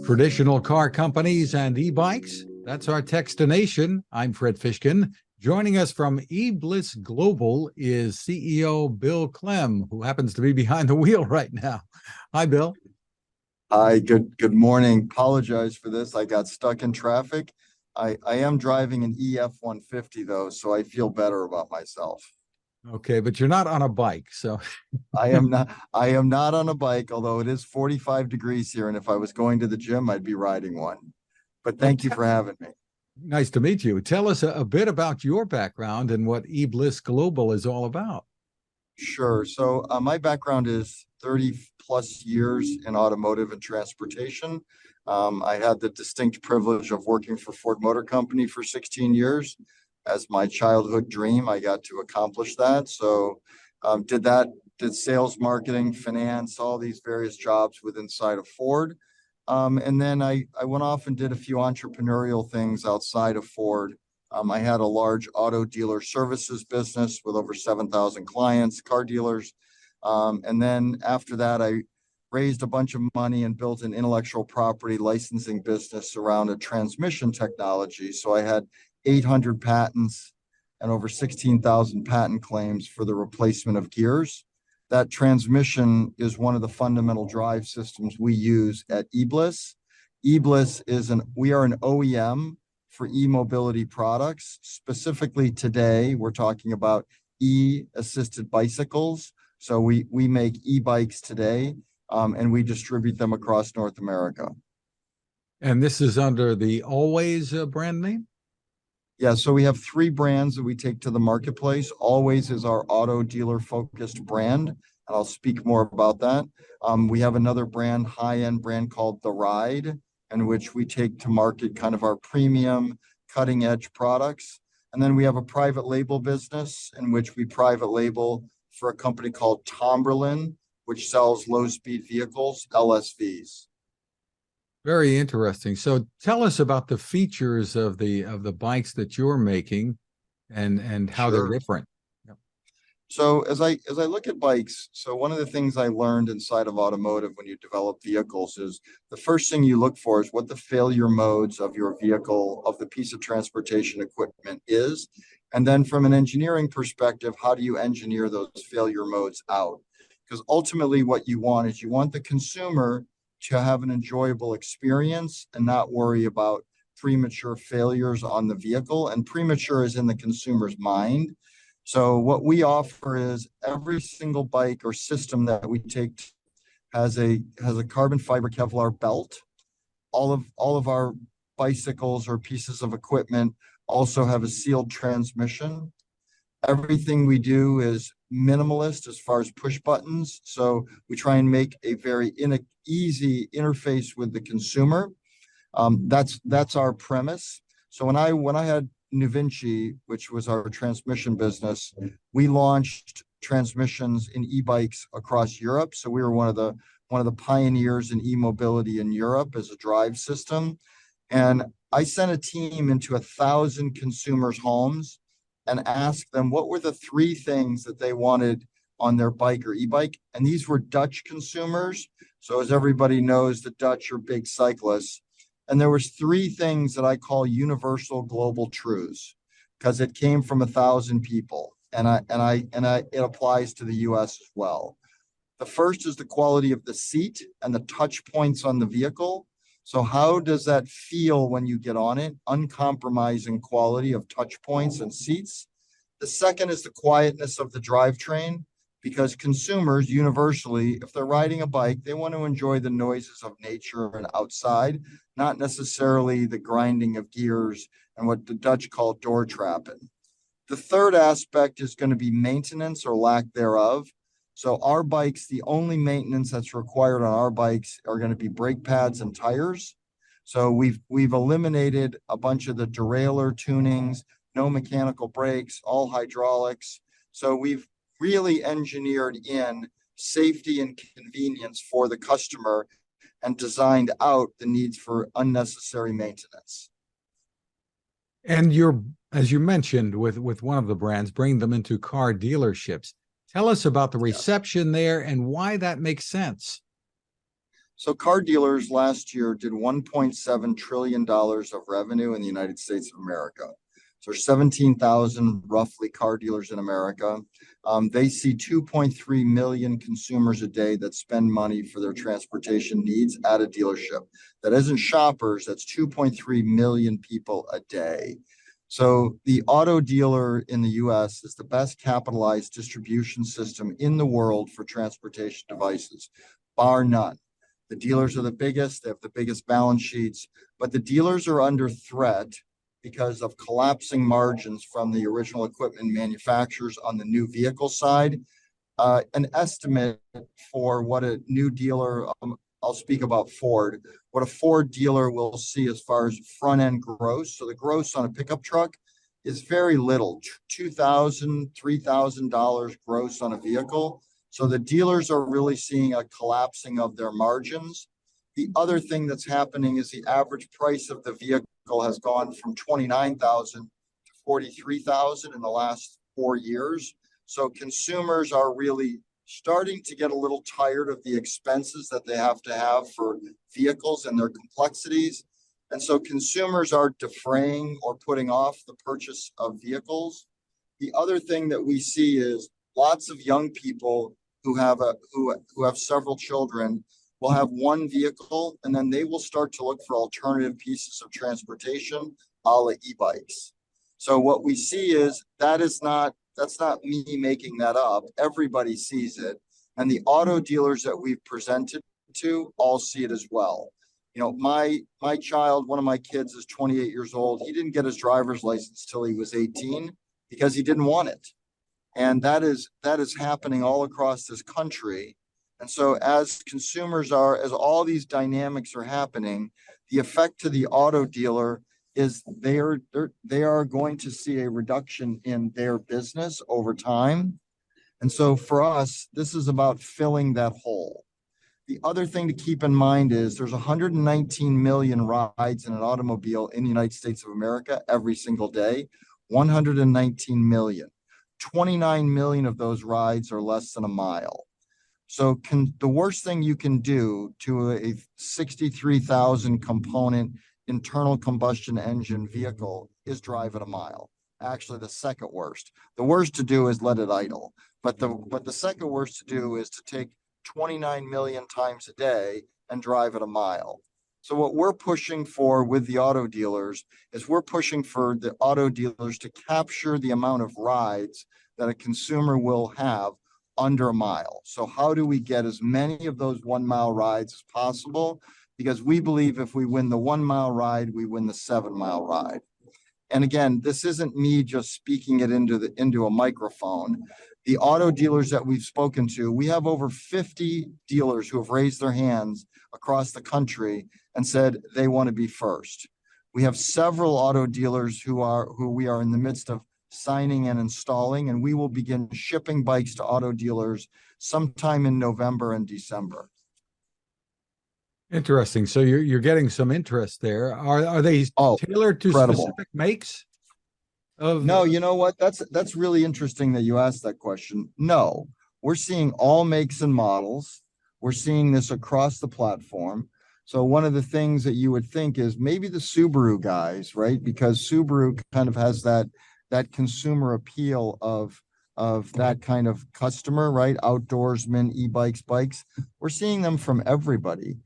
Traditional car companies and e-bikes. That's our Techstination. I'm Fred Fishkin. Joining us from eBliss Global is CEO Bill Klehm, who happens to be behind the wheel right now. Hi, Bill. Hi, good morning. Apologize for this. I got stuck in traffic. I am driving an EF-150 though, so I feel better about myself. Okay, but you're not on a bike, so I am not on a bike, although it is 45 degrees here, and if I was going to the gym, I'd be riding one. But thank you for having me. Nice to meet you. Tell us a bit about your background and what eBliss Global is all about. Sure. So my background is 30 plus years in automotive and transportation. I had the distinct privilege of working for Ford Motor Company for 16 years. As my childhood dream, I got to accomplish that. So did sales, marketing, finance, all these various jobs inside of Ford. And then I went off and did a few entrepreneurial things outside of Ford. I had a large auto dealer services business with over 7,000 clients, car dealers. And then after that, I raised a bunch of money and built an intellectual property licensing business around a transmission technology. So I had 800 patents and over 16,000 patent claims for the replacement of gears. That transmission is one of the fundamental drive systems we use at eBliss. We are an OEM for e-mobility products. Specifically today, we're talking about e-assisted bicycles. So we make e-bikes today, and we distribute them across North America. And this is under the Always brand name? Yeah, so we have three brands that we take to the marketplace. Always is our auto dealer focused brand, and I'll speak more about that. We have another brand, high-end brand called The Ride, in which we take to market kind of our premium cutting edge products. And then we have a private label business in which we private label for a company called Tomberlin, which sells low speed vehicles, LSVs. Very interesting. So tell us about the features of the bikes that you're making and how they're different. Yep. So as I look at bikes, so one of the things I learned inside of automotive when you develop vehicles is the first thing you look for is what the failure modes of your vehicle, of the piece of transportation equipment is. And then from an engineering perspective, how do you engineer those failure modes out? Because ultimately what you want is you want the consumer to have an enjoyable experience and not worry about premature failures on the vehicle. And premature is in the consumer's mind. So what we offer is every single bike or system that we take has a carbon fiber Kevlar belt. All of our bicycles or pieces of equipment also have a sealed transmission. Everything we do is minimalist as far as push buttons. So we try and make a very easy interface with the consumer. That's our premise. So when I had New Vinci, which was our transmission business, we launched transmissions in e-bikes across Europe. So we were one of the pioneers in e-mobility in Europe as a drive system. And I sent a team into 1,000 consumers' homes and asked them what were the three things that they wanted on their bike or e-bike. And these were Dutch consumers. So as everybody knows, the Dutch are big cyclists. And there was three things that I call universal global truths, because it came from 1,000 people. And it applies to the US as well. The first is the quality of the seat and the touch points on the vehicle. So how does that feel when you get on it? Uncompromising quality of touch points and seats. The second is the quietness of the drivetrain, because consumers universally, if they're riding a bike, they want to enjoy the noises of nature and outside, not necessarily the grinding of gears and what the Dutch call door trapping. The third aspect is going to be maintenance or lack thereof. So our bikes, the only maintenance that's required on our bikes are going to be brake pads and tires. So we've eliminated a bunch of the derailleur tunings, no mechanical brakes, all hydraulics. So we've really engineered in safety and convenience for the customer and designed out the needs for unnecessary maintenance. And you're, as you mentioned, with one of the brands, bring them into car dealerships. Tell us about the reception there and why that makes sense. So car dealers last year did $1.7 trillion of revenue in the United States of America. So there's 17,000 roughly car dealers in America. They see 2.3 million consumers a day that spend money for their transportation needs at a dealership. That isn't shoppers, that's 2.3 million people a day. So the auto dealer in the US is the best capitalized distribution system in the world for transportation devices, bar none. The dealers are the biggest, they have the biggest balance sheets, but the dealers are under threat because of collapsing margins from the original equipment manufacturers on the new vehicle side. An estimate for what a new dealer, I'll speak about Ford, what a Ford dealer will see as far as front end gross. So the gross on a pickup truck is very little, $2,000, $3,000 gross on a vehicle. So the dealers are really seeing a collapsing of their margins. The other thing that's happening is the average price of the vehicle has gone from 29,000 to 43,000 in the last 4 years. So consumers are really starting to get a little tired of the expenses that they have to have for vehicles and their complexities. And so consumers are defraying or putting off the purchase of vehicles. The other thing that we see is lots of young people who have several children will have one vehicle, and then they will start to look for alternative pieces of transportation, a la e-bikes. So what we see is that's not me making that up. Everybody sees it, and the auto dealers that we've presented to all see it as well. You know, my child, one of my kids, is 28 years old. He didn't get his driver's license till he was 18 because he didn't want it. And that is happening all across this country. And so as all these dynamics are happening, the effect to the auto dealer is they are going to see a reduction in their business over time. And so for us, this is about filling that hole. The other thing to keep in mind is there's 119 million rides in an automobile in the United States of America every single day, 119 million. 29 million of those rides are less than a mile. So the worst thing you can do to a 63,000 component internal combustion engine vehicle is drive it a mile. Actually, the second worst. The worst to do is let it idle. But the second worst to do is to take 29 million times a day and drive it a mile. So what we're pushing for with the auto dealers is we're pushing for the auto dealers to capture the amount of rides that a consumer will have under a mile. So how do we get as many of those 1 mile rides as possible? Because we believe if we win the 1 mile ride, we win the 7 mile ride. And again, this isn't me just speaking it into a microphone. The auto dealers that we've spoken to, we have over 50 dealers who have raised their hands across the country and said they want to be first. We have several auto dealers who we are in the midst of signing and installing, and we will begin shipping bikes to auto dealers sometime in November and December. Interesting. So you're getting some interest there. Are they tailored to incredible specific makes? No, you know what? That's really interesting that you asked that question. No, we're seeing all makes and models. We're seeing this across the platform. So one of the things that you would think is maybe the Subaru guys, right? Because Subaru kind of has that consumer appeal of that kind of customer, right? Outdoorsmen, e-bikes, bikes. We're seeing them from everybody.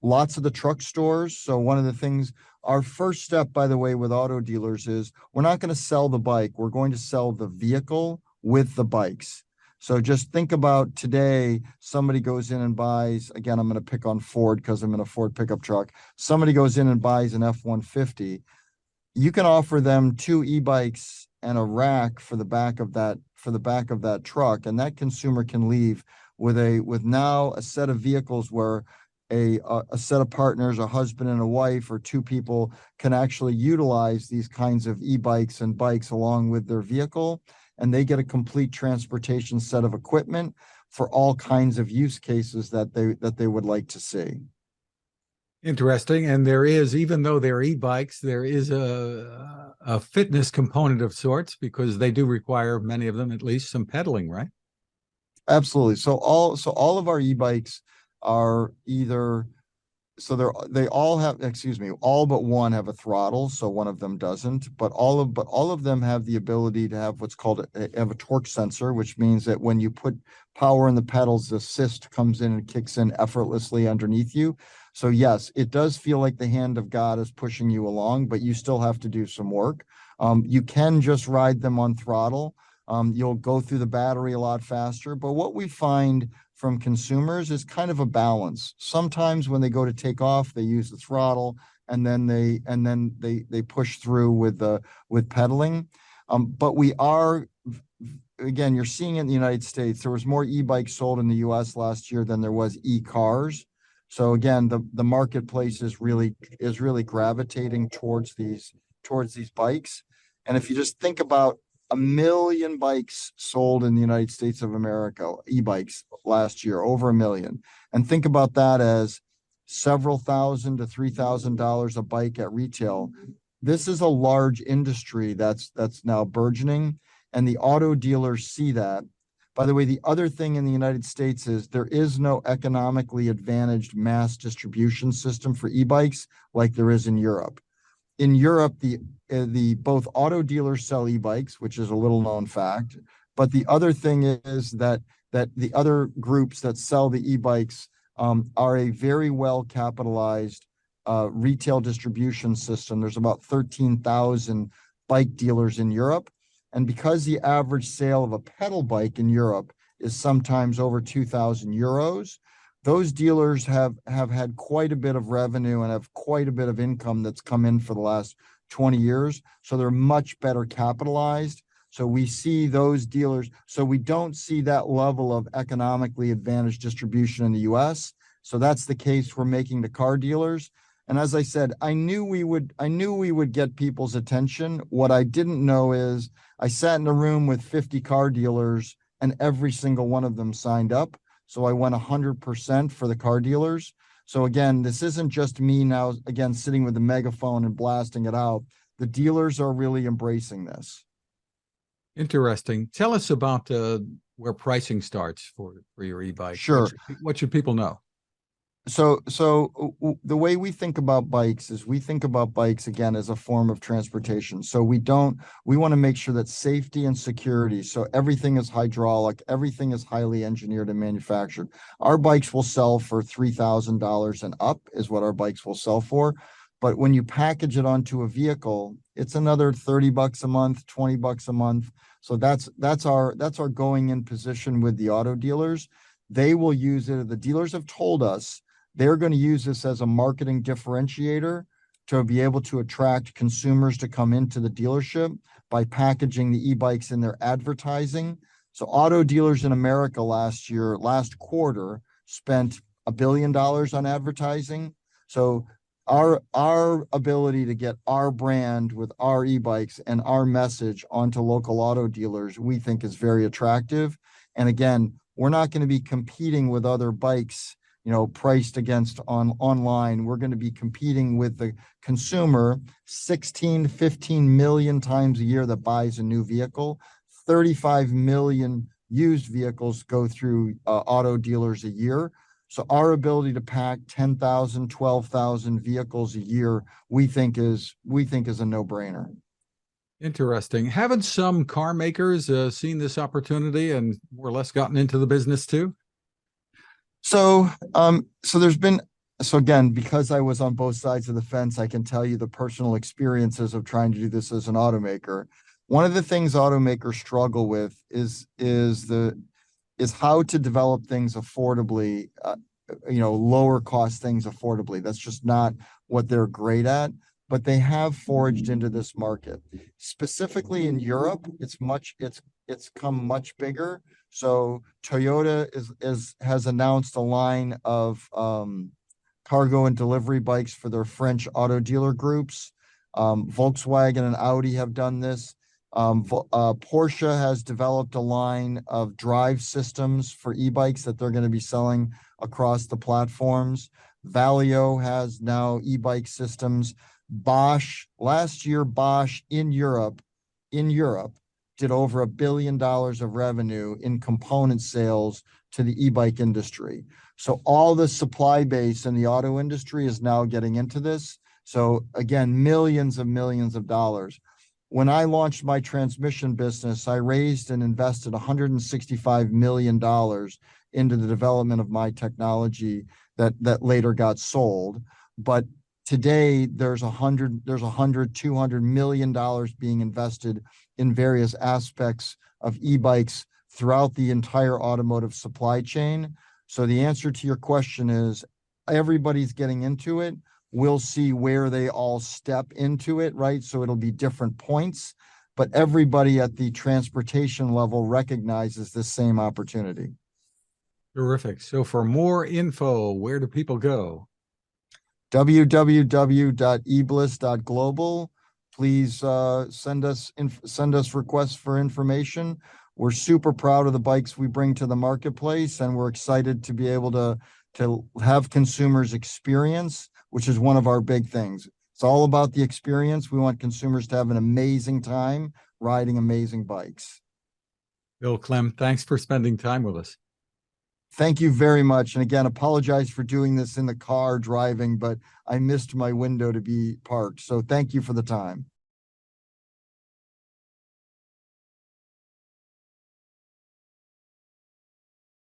Lots of the truck stores. So one of the things, our first step, by the way, with auto dealers is we're not going to sell the bike. We're going to sell the vehicle with the bikes. So just think about today, somebody goes in and buys, again, I'm going to pick on Ford because I'm in a Ford pickup truck. Somebody goes in and buys an F-150. You can offer them 2 e-bikes and a rack for the back of that truck. And that consumer can leave with now a set of vehicles where a set of partners, a husband and a wife, or 2 people can actually utilize these kinds of e-bikes and bikes along with their vehicle, and they get a complete transportation set of equipment for all kinds of use cases that they would like to see. Interesting. And there is, even though they're e-bikes, there is a fitness component of sorts because they do require, many of them at least, some pedaling, right? Absolutely. So all of our e-bikes are either, so they all have, excuse me, all but one have a throttle, so one of them doesn't, but all of them have the ability to have what's called have a torque sensor, which means that when you put power in the pedals, the assist comes in and kicks in effortlessly underneath you. So yes, it does feel like the hand of God is pushing you along, but you still have to do some work. You can just ride them on throttle. You'll go through the battery a lot faster, but what we find from consumers is kind of a balance. Sometimes when they go to take off, they use the throttle, and then they push through with pedaling. But we are, again, you're seeing in the United States, there was more e-bikes sold in the US last year than there was e-cars. So again, the marketplace is really gravitating towards these bikes. And if you just think about 1 million bikes sold in the United States of America, e-bikes last year, over 1 million. And think about that as several thousand to $3,000 a bike at retail. This is a large industry that's now burgeoning, and the auto dealers see that. By the way, the other thing in the United States is there is no economically advantaged mass distribution system for e-bikes like there is in Europe. In Europe, the both auto dealers sell e-bikes, which is a little known fact. But the other thing is that the other groups that sell the e-bikes are a very well capitalized retail distribution system. There's about 13,000 bike dealers in Europe. And because the average sale of a pedal bike in Europe is sometimes over 2,000 euros, those dealers have had quite a bit of revenue and have quite a bit of income that's come in for the last 20 years. So they're much better capitalized. So we see those dealers. So we don't see that level of economically advantaged distribution in the US. So that's the case we're making to car dealers. And as I said, I knew we would get people's attention. What I didn't know is I sat in a room with 50 car dealers and every single one of them signed up. So I went 100% for the car dealers. So again, this isn't just me now, again, sitting with a megaphone and blasting it out. The dealers are really embracing this. Interesting. Tell us about where pricing starts for your e-bike. Sure. What should people know? So the way we think about bikes is we think about bikes again as a form of transportation. So we want to make sure that safety and security, so everything is hydraulic, everything is highly engineered and manufactured. Our bikes will sell for $3,000 and up is what our bikes will sell for. But when you package it onto a vehicle, it's another $30 a month, $20 a month. So that's our going in position with the auto dealers. They will use it. The dealers have told us they're going to use this as a marketing differentiator to be able to attract consumers to come into the dealership by packaging the e-bikes in their advertising. So auto dealers in America last quarter, spent $1 billion on advertising. So our ability to get our brand with our e-bikes and our message onto local auto dealers, we think is very attractive. And again, we're not going to be competing with other bikes, priced against online. We're going to be competing with the consumer 16, 15 million times a year that buys a new vehicle. 35 million used vehicles go through auto dealers a year. So our ability to pack 10,000, 12,000 vehicles a year, we think is a no-brainer. Interesting. Haven't some car makers seen this opportunity and more or less gotten into the business too? So again, because I was on both sides of the fence, I can tell you the personal experiences of trying to do this as an automaker. One of the things automakers struggle with is how to develop things affordably, lower cost things affordably. That's just not what they're great at. But they have foraged into this market. Specifically in Europe, it's come much bigger. So Toyota has announced a line of cargo and delivery bikes for their French auto dealer groups. Volkswagen and Audi have done this. Porsche has developed a line of drive systems for e-bikes that they're going to be selling across the platforms. Valeo has now e-bike systems. Bosch, last year, in Europe did over $1 billion of revenue in component sales to the e-bike industry. So all the supply base in the auto industry is now getting into this. So again, millions of dollars. When I launched my transmission business, I raised and invested $165 million into the development of my technology that later got sold. But today there's $200 million being invested in various aspects of e-bikes throughout the entire automotive supply chain. So the answer to your question is everybody's getting into it. We'll see where they all step into it, right? So it'll be different points, but everybody at the transportation level recognizes the same opportunity. Terrific. So for more info, where do people go? www.ebliss.global. Please send us requests for information. We're super proud of the bikes we bring to the marketplace, and we're excited to be able to have consumers experience, which is one of our big things. It's all about the experience. We want consumers to have an amazing time riding amazing bikes. Bill Klehm, thanks for spending time with us. Thank you very much. And again, apologize for doing this in the car driving, but I missed my window to be parked. So thank you for the time.